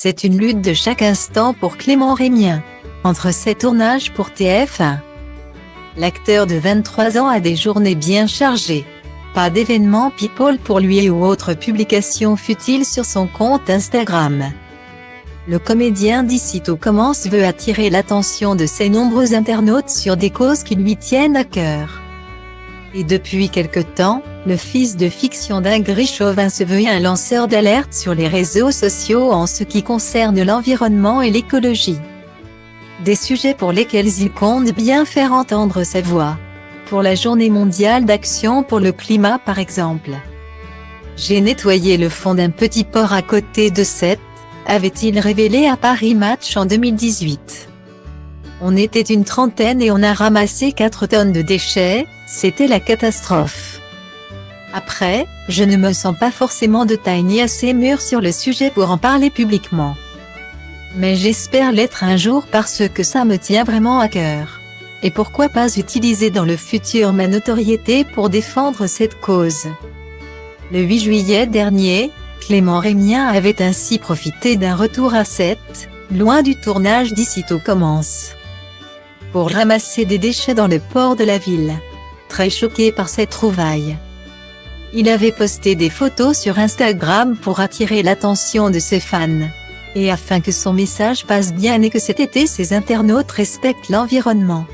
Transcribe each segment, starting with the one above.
C'est une lutte de chaque instant pour Clément Rémien. Entre ses tournages pour TF1, l'acteur de 23 ans a des journées bien chargées. Pas d'événements people pour lui ou autre publication fut-il sur son compte Instagram. Le comédien d'ici tout commence veut attirer l'attention de ses nombreux internautes sur des causes qui lui tiennent à cœur. Et depuis quelque temps, le fils de fiction d'Ingrid Chauvin se veut un lanceur d'alerte sur les réseaux sociaux en ce qui concerne l'environnement et l'écologie. Des sujets pour lesquels il compte bien faire entendre sa voix. Pour la Journée mondiale d'action pour le climat par exemple. J'ai nettoyé le fond d'un petit port à côté de Sète, avait-il révélé à Paris Match en 2018. On était une trentaine et on a ramassé 4 tonnes de déchets, c'était la catastrophe. Après, je ne me sens pas forcément de taille ni assez mûr sur le sujet pour en parler publiquement. Mais j'espère l'être un jour parce que ça me tient vraiment à cœur. Et pourquoi pas utiliser dans le futur ma notoriété pour défendre cette cause. Le 8 juillet dernier, Clément Rémien avait ainsi profité d'un retour à Sète, loin du tournage d'Ici tout commence, pour ramasser des déchets dans le port de la ville. Très choqué par cette trouvaille, il avait posté des photos sur Instagram pour attirer l'attention de ses fans. Et afin que son message passe bien et que cet été ses internautes respectent l'environnement.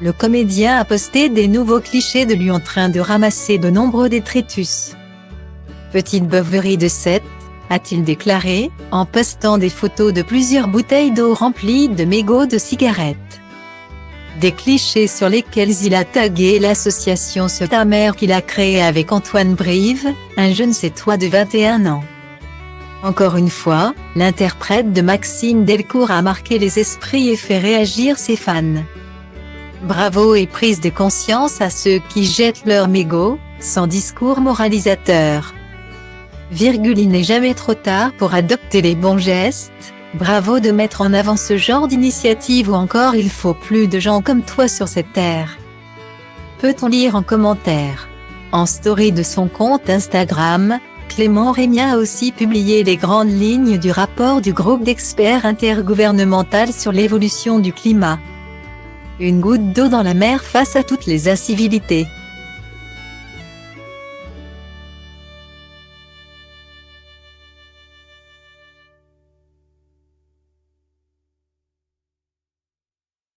Le comédien a posté des nouveaux clichés de lui en train de ramasser de nombreux détritus. Petite beuverie de Sète, a-t-il déclaré, en postant des photos de plusieurs bouteilles d'eau remplies de mégots de cigarettes. Des clichés sur lesquels il a tagué l'association Se ta mère qu'il a créée avec Antoine Brive, un jeune sétois de 21 ans. Encore une fois, l'interprète de Maxime Delcourt a marqué les esprits et fait réagir ses fans. Bravo et prise de conscience à ceux qui jettent leurs mégots, sans discours moralisateur. Il n'est jamais trop tard pour adopter les bons gestes, bravo de mettre en avant ce genre d'initiative ou encore il faut plus de gens comme toi sur cette terre. Peut-on lire en commentaire. En story de son compte Instagram, Clément Rémien a aussi publié les grandes lignes du rapport du groupe d'experts intergouvernemental sur l'évolution du climat. Une goutte d'eau dans la mer face à toutes les incivilités.